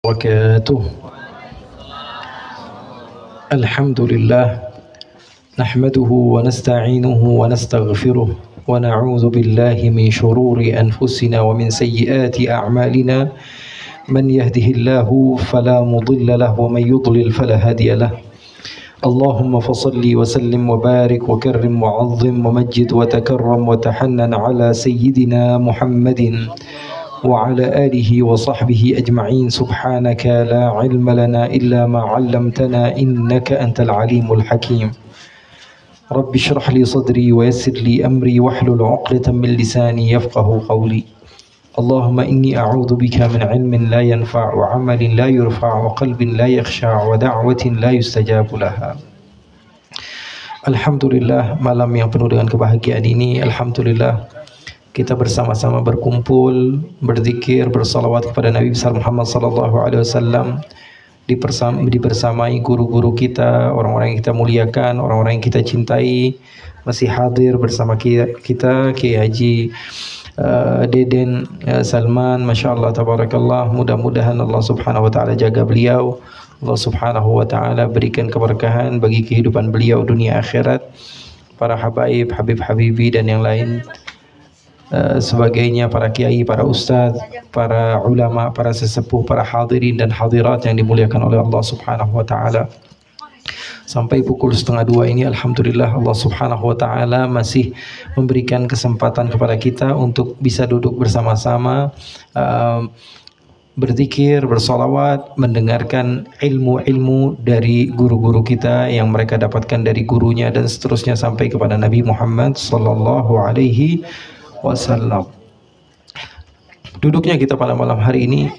وبركاته. الحمد لله نحمده ونستعينه ونستغفره ونعوذ بالله من شرور أنفسنا ومن سيئات أعمالنا. من يهده الله فلا مضل له ومن يضلل فلا هادي له. اللهم فصل وسلم وبارك وكرم وعظم ومجد وتكرم وتحنن على سيدنا محمد وعلى آله وصحبه أجمعين. سبحانك لا علم لنا إلا ما علمتنا إنك أنت العليم الحكيم. رب اشرح لي صدري ويسر لي أمري واحلل عقدة من لساني يفقه قولي. اللهم إني أعوذ بك من علم لا ينفع وعمل لا يرفع وقلب لا يخشع ودعوة لا يستجاب لها. Alhamdulillah, malam yang penuh dengan kebahagiaan ini, alhamdulillah kita bersama-sama berkumpul, berzikir, bersalawat kepada Nabi besar Muhammad sallallahu alaihi wasallam, dibersamai guru-guru kita, orang-orang yang kita muliakan, orang-orang yang kita cintai, masih hadir bersama kita Kiai Haji Deden Salman, Masya Allah, Tabarakallah. Mudah-mudahan Allah subhanahu wa ta'ala jaga beliau, Allah subhanahu wa ta'ala berikan keberkahan bagi kehidupan beliau dunia akhirat, para habaib, habib-habibi dan yang lain sebagainya, para kiai, para ustadz, para ulama, para sesepuh, para hadirin dan hadirat yang dimuliakan oleh Allah subhanahu wa ta'ala. Sampai pukul 1:30 ini alhamdulillah Allah subhanahu wa ta'ala masih memberikan kesempatan kepada kita untuk bisa duduk bersama-sama, berzikir, bersolawat, mendengarkan ilmu-ilmu dari guru-guru kita yang mereka dapatkan dari gurunya dan seterusnya sampai kepada Nabi Muhammad sallallahu alaihi wasallam. Duduknya kita pada malam hari ini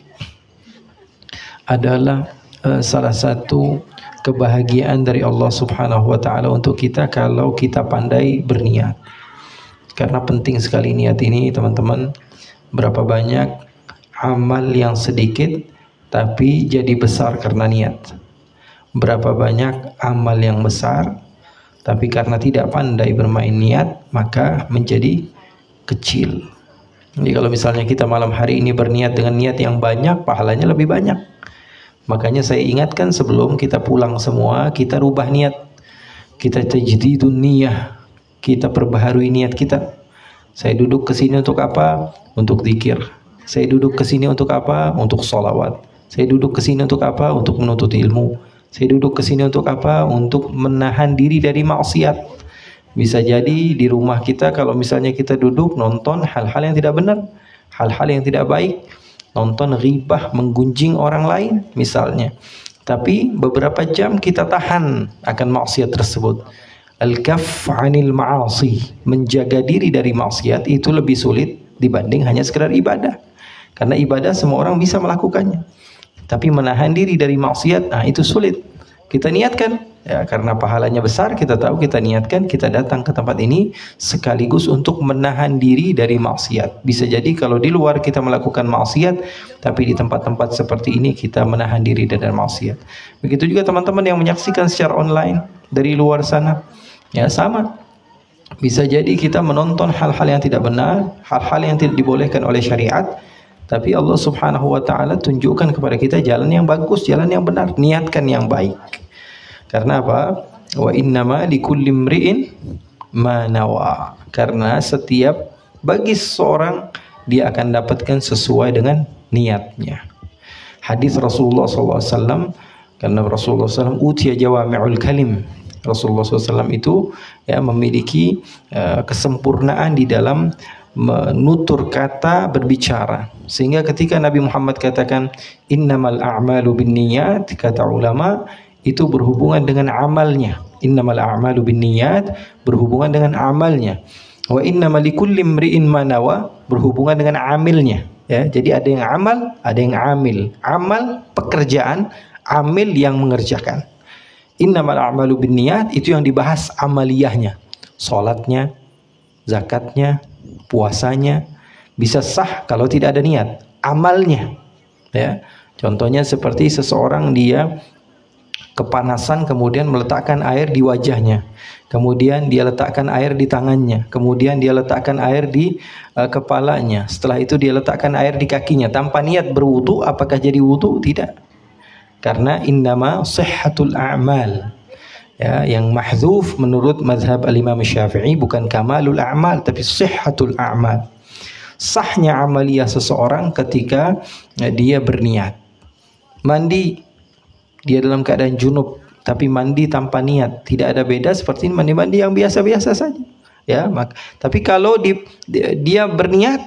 adalah salah satu kebahagiaan dari Allah subhanahu wa ta'ala untuk kita kalau kita pandai berniat. Karena penting sekali niat ini, teman-teman. Berapa banyak amal yang sedikit tapi jadi besar karena niat. Berapa banyak amal yang besar tapi karena tidak pandai bermain niat maka menjadi kecil. Jadi kalau misalnya kita malam hari ini berniat dengan niat yang banyak, pahalanya lebih banyak. Makanya saya ingatkan sebelum kita pulang semua, kita rubah niat, kita tajdidun niyah, kita perbaharui niat kita. Saya duduk ke sini untuk apa? Untuk zikir. Saya duduk ke sini untuk apa? Untuk sholawat. Saya duduk ke sini untuk apa? Untuk menuntut ilmu. Saya duduk ke sini untuk apa? Untuk menahan diri dari maksiat. Bisa jadi di rumah kita kalau misalnya kita duduk nonton hal-hal yang tidak benar, hal-hal yang tidak baik, nonton ghibah, menggunjing orang lain misalnya. Tapi beberapa jam kita tahan akan maksiat tersebut. Al-kaf 'anil ma'asi, menjaga diri dari maksiat itu lebih sulit dibanding hanya sekedar ibadah. Karena ibadah semua orang bisa melakukannya. Tapi menahan diri dari maksiat, nah itu sulit. Kita niatkan, ya, karena pahalanya besar, kita tahu, kita niatkan, kita datang ke tempat ini sekaligus untuk menahan diri dari maksiat. Bisa jadi kalau di luar kita melakukan maksiat, tapi di tempat-tempat seperti ini kita menahan diri dari maksiat. Begitu juga teman-teman yang menyaksikan secara online dari luar sana, ya sama. Bisa jadi kita menonton hal-hal yang tidak benar, hal-hal yang tidak dibolehkan oleh syariat, tapi Allah subhanahu wa ta'ala tunjukkan kepada kita jalan yang bagus, jalan yang benar. Niatkan yang baik. Karena apa? Wa innama likulli imri'in ma nawa. Karena setiap bagi seseorang dia akan dapatkan sesuai dengan niatnya. Hadis Rasulullah SAW, karena Rasulullah SAW utiya jawami'ul kalim. Rasulullah SAW itu ya memiliki kesempurnaan di dalam menutur kata, berbicara, sehingga ketika Nabi Muhammad katakan innamal a'malu binniyat, kata ulama itu berhubungan dengan amalnya. Innamal a'malu binniyat berhubungan dengan amalnya. Wa innamal likulli imri'in ma nawa berhubungan dengan amilnya. Ya, jadi ada yang amal, ada yang amil. Amal pekerjaan, amil yang mengerjakan. Innamal a'malu binniyat itu yang dibahas amaliyahnya. Salatnya, zakatnya, puasanya bisa sah kalau tidak ada niat. Amalnya, ya. Contohnya seperti seseorang dia kepanasan, kemudian meletakkan air di wajahnya, kemudian dia letakkan air di tangannya, kemudian dia letakkan air di kepalanya, setelah itu dia letakkan air di kakinya tanpa niat berwudu. Apakah jadi wudu? Tidak, karena innama sihhatul a'mal, ya, yang mahdzuf menurut mazhab al-Imam Syafi'i bukan kamalul a'mal tapi sihhatul a'mal, sahnya amaliyah seseorang ketika dia berniat. Mandi, dia dalam keadaan junub tapi mandi tanpa niat, tidak ada beda seperti mandi-mandi yang biasa-biasa saja, ya. Tapi kalau dia berniat,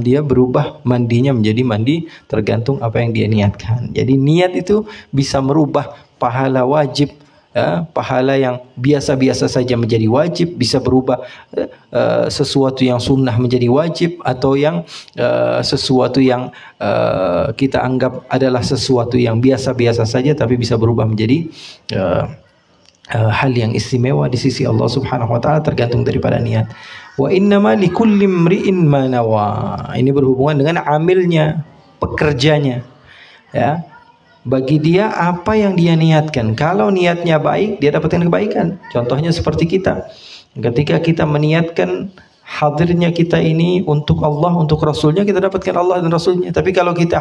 dia berubah mandinya menjadi mandi tergantung apa yang dia niatkan. Jadi niat itu bisa merubah pahala wajib, ya, pahala yang biasa-biasa saja menjadi wajib, bisa berubah sesuatu yang sunnah menjadi wajib, atau yang sesuatu yang kita anggap adalah sesuatu yang biasa-biasa saja tapi bisa berubah menjadi hal yang istimewa di sisi Allah Subhanahu wa taala, tergantung daripada niat. Wa innama likulli imri'in ma nawa. Ini berhubungan dengan amilnya, pekerjanya, ya. Bagi dia apa yang dia niatkan. Kalau niatnya baik, dia dapatkan kebaikan. Contohnya seperti kita, ketika kita meniatkan hadirnya kita ini untuk Allah, untuk Rasulnya, kita dapatkan Allah dan Rasulnya. Tapi kalau kita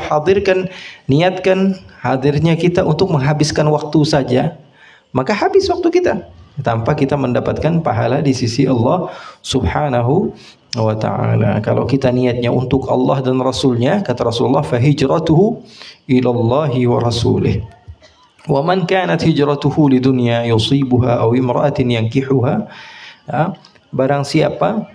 niatkan hadirnya kita untuk menghabiskan waktu saja, maka habis waktu kita tanpa kita mendapatkan pahala di sisi Allah Subhanahu wa ta'ala. Kalau kita niatnya untuk Allah dan Rasulnya, kata Rasulullah, fahijratuhu ilallahi wa rasulih. Wa man kanat hijratuhu lidunya yusibuha aw imra'atin yankihuha. Barang siapa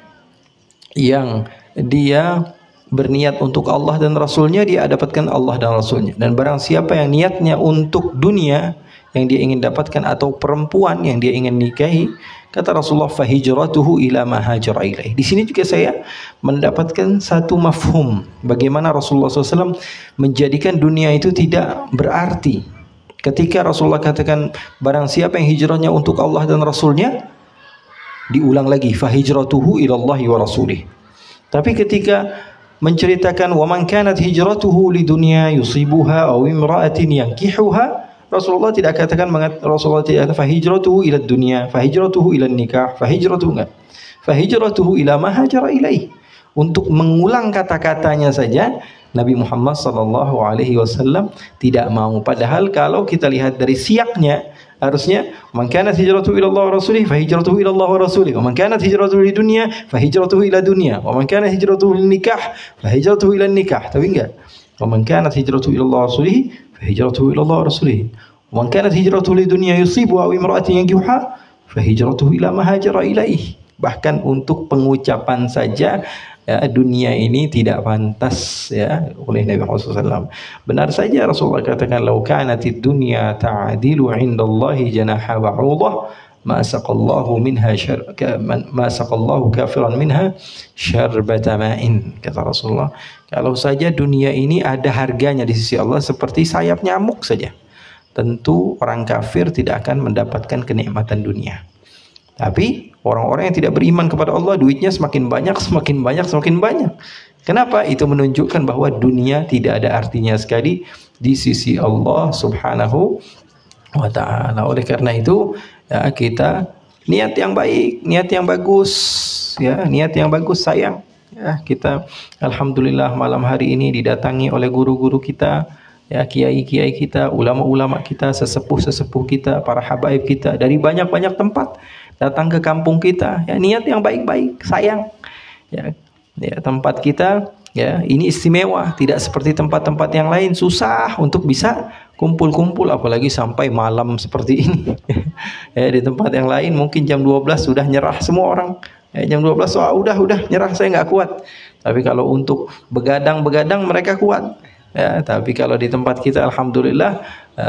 yang dia berniat untuk Allah dan Rasulnya, dia dapatkan Allah dan Rasulnya. Dan barang siapa yang niatnya untuk dunia yang dia ingin dapatkan, atau perempuan yang dia ingin nikahi, kata Rasulullah, fahijratuhu ila ma hajara ilaih. Di sini juga saya mendapatkan satu mafhum bagaimana Rasulullah SAW menjadikan dunia itu tidak berarti. Ketika Rasulullah katakan barang siapa yang hijrahnya untuk Allah dan Rasulnya, diulang lagi fahijratuhu ilallahi wa rasulih. Tapi ketika menceritakan wa man kanat hijratuhu lidunya yusibuha aw imra'atin yankihuha, Rasulullah tidak katakan, Rasulullah tidak katakan fahijratuhu ila dunya, fahijratuhu ila nikah, fahijratuhu enggak. Fahijratuhu ila ma hajara ilaih. Untuk mengulang kata-katanya saja Nabi Muhammad sallallahu alaihi wasallam tidak mau. Padahal kalau kita lihat dari siaknya, harusnya man kanat hijratuhu ila Allah wa rasulih fahijratuhu ila Allah wa rasulih, wa man kanat hijratuhu li dunya fahijratuhu ila dunya, wa man kanat hijratuhu lin nikah fahijratuhu ila nikah. Tapi enggak. Wa man kanat hijratuhu ila Allah wa rasulih fahijratuhu ila Allah wa rasulih, wa man kanat hijratuhu li dunya yusibu aw imra'atin yankihuha fahijratuhu ila ma hajara ilaih. Bahkan untuk pengucapan saja, ya, dunia ini tidak pantas, ya, oleh Nabi Muhammad SAW. Benar saja Rasulullah katakan, "Lau kanatid dunya ta'dilu 'indallahi janaha ba'udah, ma saqallahu minha ma saqallahu kafiran minha syarbata ma'in." Kata Rasulullah, kalau saja dunia ini ada harganya di sisi Allah seperti sayap nyamuk saja, tentu orang kafir tidak akan mendapatkan kenikmatan dunia. Tapi orang-orang yang tidak beriman kepada Allah, duitnya semakin banyak, semakin banyak, semakin banyak. Kenapa? Itu menunjukkan bahwa dunia tidak ada artinya sekali di sisi Allah Subhanahu wa ta'ala. Oleh karena itu, ya, kita niat yang baik, niat yang bagus, ya, niat yang bagus, sayang. Ya, kita alhamdulillah malam hari ini didatangi oleh guru-guru kita, ya, kiai-kiai kita, ulama-ulama kita, sesepuh-sesepuh kita, para habaib kita dari banyak-banyak tempat datang ke kampung kita, ya, niat yang baik-baik, sayang, ya, ya, tempat kita, ya, ini istimewa, tidak seperti tempat-tempat yang lain, susah untuk bisa kumpul-kumpul, apalagi sampai malam seperti ini. Ya, di tempat yang lain mungkin jam 12 sudah nyerah semua orang, ya, jam 12 udah nyerah, saya nggak kuat. Tapi kalau untuk begadang mereka kuat. Ya, tapi kalau di tempat kita alhamdulillah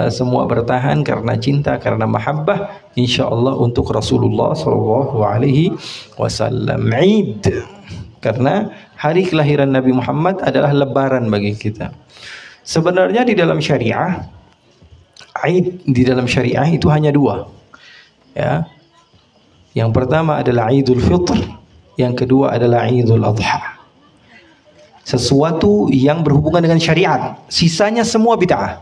semua bertahan karena cinta, karena mahabbah, insyaallah untuk Rasulullah sallallahu alaihi wasallam. Eid, karena hari kelahiran Nabi Muhammad adalah lebaran bagi kita. Sebenarnya di dalam syariah, Eid di dalam syariah itu hanya dua. Ya. Yang pertama adalah Idul Fitr, yang kedua adalah Idul Adha. Sesuatu yang berhubungan dengan syariat, sisanya semua bid'ah.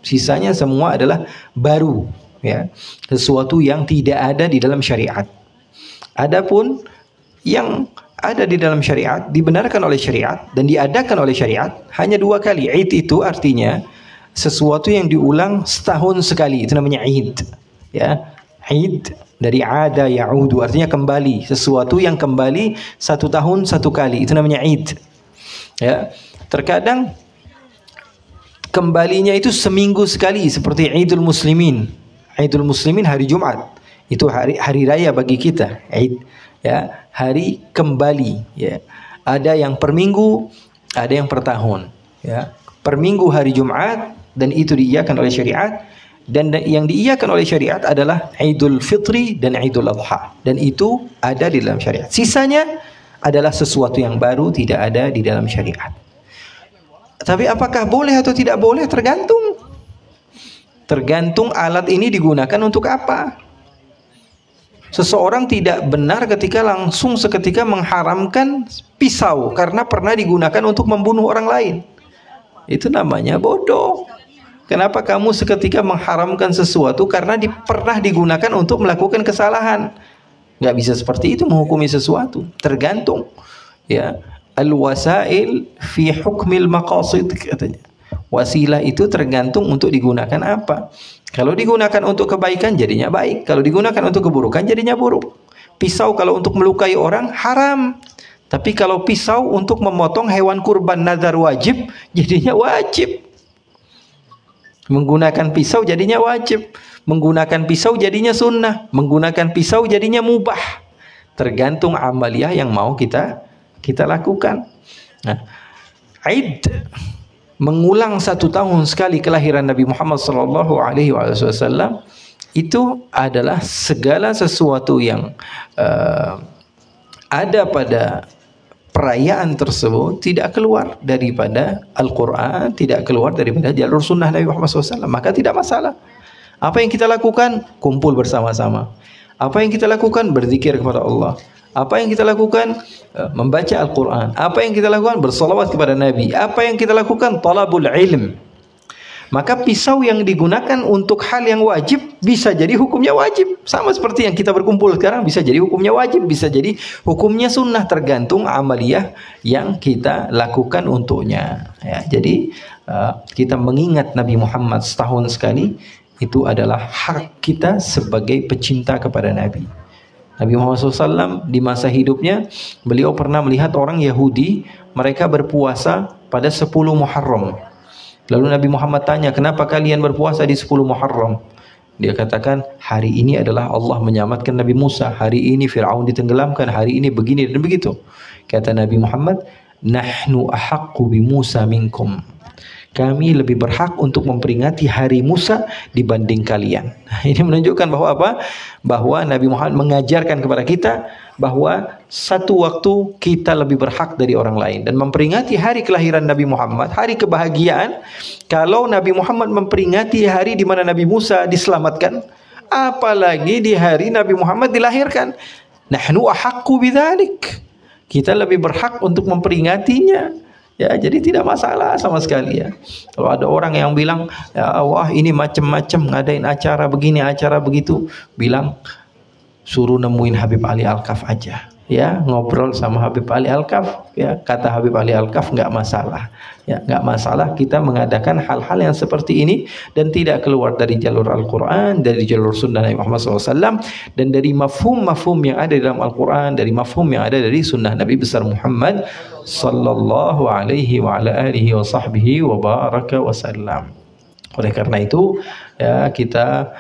Sisanya semua adalah baru, ya, sesuatu yang tidak ada di dalam syariat. Adapun yang ada di dalam syariat, dibenarkan oleh syariat dan diadakan oleh syariat hanya 2 kali. Id itu artinya sesuatu yang diulang setahun sekali, itu namanya id. Ya, id dari ada ya'udu artinya kembali, sesuatu yang kembali 1 tahun 1 kali, itu namanya id. Ya, terkadang kembalinya itu seminggu sekali seperti Idul Muslimin. Idul Muslimin hari Jumat. Itu hari raya bagi kita, Id, ya, hari kembali, ya. Ada yang per minggu, ada yang per tahun, ya. Per minggu hari Jumat dan itu diiyakan oleh syariat, dan yang diiyakan oleh syariat adalah Idul Fitri dan Idul Adha, dan itu ada di dalam syariat. Sisanya adalah sesuatu yang baru, tidak ada di dalam syariat. Tapi apakah boleh atau tidak boleh? Tergantung alat ini digunakan untuk apa. Seseorang tidak benar ketika langsung seketika mengharamkan pisau karena pernah digunakan untuk membunuh orang lain. Itu namanya bodoh. Kenapa kamu seketika mengharamkan sesuatu karena pernah digunakan untuk melakukan kesalahan? Nggak bisa seperti itu menghukumi sesuatu. Tergantung, ya. Al-wasail fi hukmil maqasid, katanya. Wasilah itu tergantung untuk digunakan apa. Kalau digunakan untuk kebaikan jadinya baik, kalau digunakan untuk keburukan jadinya buruk. Pisau kalau untuk melukai orang haram, tapi kalau pisau untuk memotong hewan kurban nazar wajib jadinya wajib. Menggunakan pisau jadinya wajib, menggunakan pisau jadinya sunnah, menggunakan pisau jadinya mubah. Tergantung amaliyah yang mau kita lakukan. Nah, Id, mengulang 1 tahun sekali kelahiran Nabi Muhammad SAW, itu adalah segala sesuatu yang ada pada perayaan tersebut tidak keluar daripada Al-Quran, tidak keluar daripada jalur sunnah Nabi Muhammad SAW, maka tidak masalah. Apa yang kita lakukan? Kumpul bersama-sama. Apa yang kita lakukan? Berzikir kepada Allah. Apa yang kita lakukan? Membaca Al-Quran. Apa yang kita lakukan? Bersalawat kepada Nabi. Apa yang kita lakukan? Talabul ilm. Maka pisau yang digunakan untuk hal yang wajib bisa jadi hukumnya wajib. Sama seperti yang kita berkumpul sekarang bisa jadi hukumnya wajib, bisa jadi hukumnya sunnah, tergantung amaliyah yang kita lakukan untuknya. Ya, jadi kita mengingat Nabi Muhammad setahun sekali itu adalah hak kita sebagai pecinta kepada Nabi. Nabi Muhammad SAW di masa hidupnya, beliau pernah melihat orang Yahudi, mereka berpuasa pada 10 Muharram. Lalu Nabi Muhammad tanya, kenapa kalian berpuasa di 10 Muharram? Dia katakan, hari ini adalah Allah menyelamatkan Nabi Musa, hari ini Fir'aun ditenggelamkan, hari ini begini dan begitu. Kata Nabi Muhammad, nahnu ahaqqu bi Musa minkum. Kami lebih berhak untuk memperingati hari Musa dibanding kalian. Ini menunjukkan bahwa apa? Bahwa Nabi Muhammad mengajarkan kepada kita bahwa satu waktu kita lebih berhak dari orang lain. Dan memperingati hari kelahiran Nabi Muhammad, hari kebahagiaan, kalau Nabi Muhammad memperingati hari di mana Nabi Musa diselamatkan, apalagi di hari Nabi Muhammad dilahirkan. Nahnu ahaqqu bidzalik. Kita lebih berhak untuk memperingatinya. Ya, jadi tidak masalah sama sekali, ya. Kalau ada orang yang bilang, ya, wah ini macam-macam ngadain acara begini, acara begitu, bilang suruh nemuin Habib Ali Al-Kaf aja, ya, ngobrol sama Habib Ali Al-Kaf, ya, kata Habib Ali Al-Kaf nggak masalah, ya, nggak masalah kita mengadakan hal-hal yang seperti ini dan tidak keluar dari jalur Al-Quran, dari jalur Sunnah Nabi Muhammad SAW, dan dari mafhum-mafhum yang ada dalam Al-Quran, dari mafhum yang ada dari Sunnah Nabi besar Muhammad sallallahu alaihi wa ala alihi wa sahbihi wa baraka wa sallam. Oleh karena itu, ya, kita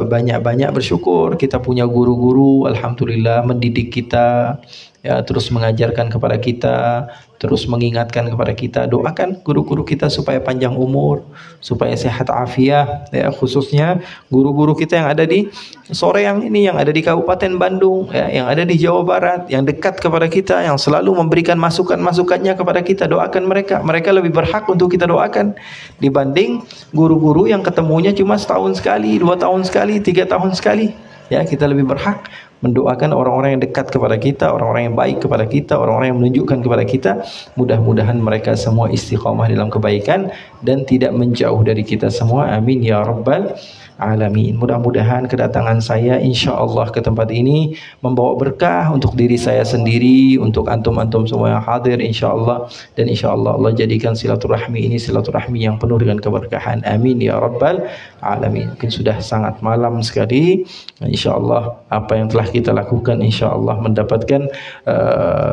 banyak-banyak bersyukur kita punya guru-guru, alhamdulillah, mendidik kita, ya, terus mengajarkan kepada kita, terus mengingatkan kepada kita. Doakan guru-guru kita supaya panjang umur, supaya sehat afiah, ya, khususnya guru-guru kita yang ada di Soreang ini, yang ada di Kabupaten Bandung, ya, yang ada di Jawa Barat, yang dekat kepada kita, yang selalu memberikan masukan-masukannya kepada kita. Doakan mereka. Mereka lebih berhak untuk kita doakan dibanding guru-guru yang ketemunya cuma setahun sekali, 2 tahun sekali, 3 tahun sekali. Ya, kita lebih berhak mendoakan orang-orang yang dekat kepada kita, orang-orang yang baik kepada kita, orang-orang yang menunjukkan kepada kita, mudah-mudahan mereka semua istiqamah dalam kebaikan dan tidak menjauh dari kita semua. Amin ya rabbal alamin. Mudah-mudahan kedatangan saya insyaallah ke tempat ini membawa berkah untuk diri saya sendiri, untuk antum-antum semua yang hadir insyaallah, dan insyaallah Allah jadikan silaturahmi ini silaturahmi yang penuh dengan keberkahan. Amin ya rabbal alamin. Mungkin sudah sangat malam sekali. Insyaallah apa yang telah kita lakukan insyaallah mendapatkan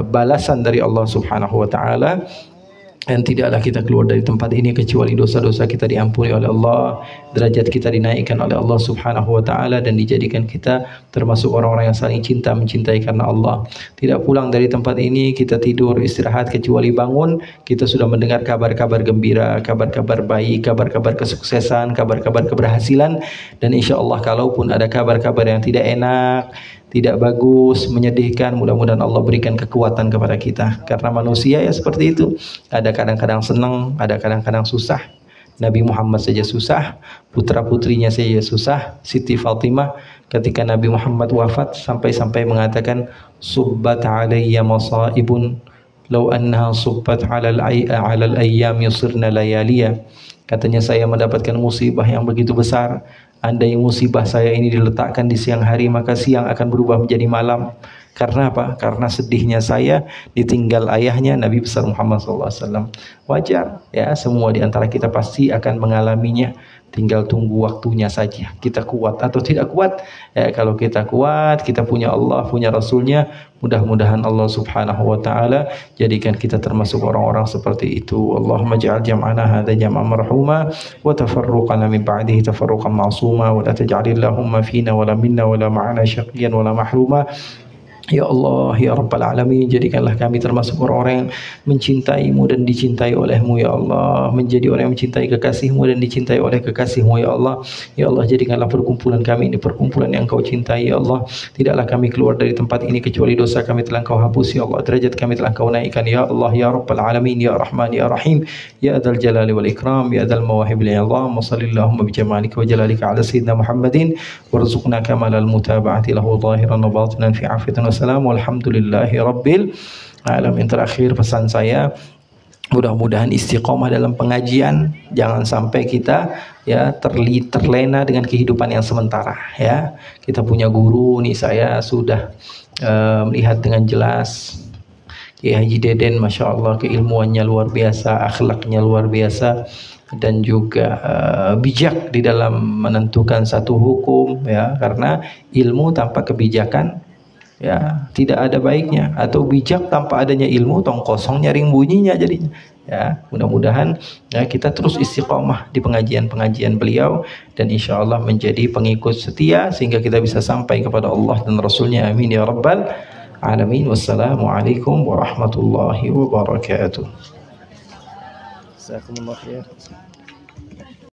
balasan dari Allah Subhanahu wa taala. Dan tidaklah kita keluar dari tempat ini kecuali dosa-dosa kita diampuni oleh Allah, derajat kita dinaikkan oleh Allah Subhanahu wa taala, dan dijadikan kita termasuk orang-orang yang saling cinta mencintai karena Allah. Tidak pulang dari tempat ini kita tidur istirahat kecuali bangun kita sudah mendengar kabar-kabar gembira, kabar-kabar baik, kabar-kabar kesuksesan, kabar-kabar keberhasilan. Dan insyaallah kalaupun ada kabar-kabar yang tidak enak, tidak bagus, menyedihkan, mudah-mudahan Allah berikan kekuatan kepada kita. Karena manusia ya seperti itu. Ada kadang-kadang senang, ada kadang-kadang susah. Nabi Muhammad saja susah, putra-putrinya saja susah. Siti Fatimah ketika Nabi Muhammad wafat sampai-sampai mengatakan, subbat alayya masaibun law annaha subbat alal ayyam yusirna layaliya. Katanya saya mendapatkan musibah yang begitu besar. Andai musibah saya ini diletakkan di siang hari, maka siang akan berubah menjadi malam. Karena apa? Karena sedihnya saya ditinggal ayahnya Nabi besar Muhammad SAW. Wajar ya, semua di antara kita pasti akan mengalaminya. Tinggal tunggu waktunya saja. Kita kuat atau tidak kuat? Ya, kalau kita kuat, kita punya Allah, punya Rasulnya, mudah-mudahan Allah Subhanahu wa taala jadikan kita termasuk orang-orang seperti itu. Allahumma ja'al jam'ana hadza jam'an marhuma wa tafarruqana min ba'dihi tafarruqan ma'suma wa la taj'alillahumma fina wa la minna wa la ma'ana syaqiyan wa la mahruma. Ya Allah, ya Rabbal Alamin, jadikanlah kami termasuk orang-orang yang mencintaimu dan dicintai olehmu ya Allah, menjadi orang yang mencintai kekasihmu dan dicintai oleh kekasihmu ya Allah. Ya Allah, jadikanlah perkumpulan kami ini perkumpulan yang Kau cintai ya Allah. Tidaklah kami keluar dari tempat ini kecuali dosa kami telah Kau hapus ya Allah, derajat kami telah Kau naikkan ya Allah, ya Rabbal Alamin, ya Rahman, ya Rahim, ya Dzal Jalali wal Ikram, ya Dzal Mawahib ya Allah. Sallallahu bi jamalika wa jalalika ala sayyidina Muhammadin warzuqna kamalal mutaba'ati lahu zahiran wa batinan fi afiyatin wa salam walhamdulillahi rabbil alamin. Terakhir pesan saya, mudah-mudahan istiqomah dalam pengajian, jangan sampai kita ya terlena dengan kehidupan yang sementara ya. Kita punya guru nih, saya sudah melihat dengan jelas Kiai Haji Deden, Masya Allah keilmuannya luar biasa, akhlaknya luar biasa, dan juga bijak di dalam menentukan satu hukum ya. Karena ilmu tanpa kebijakan ya tidak ada baiknya, atau bijak tanpa adanya ilmu tong kosong nyaring bunyinya jadinya ya. Mudah-mudahan ya kita terus istiqomah di pengajian-pengajian beliau, dan insya Allah menjadi pengikut setia sehingga kita bisa sampai kepada Allah dan Rasulnya. Amin ya Rabbal Alamin. Wassalamualaikum warahmatullahi wabarakatuh. Jazakumullah khair.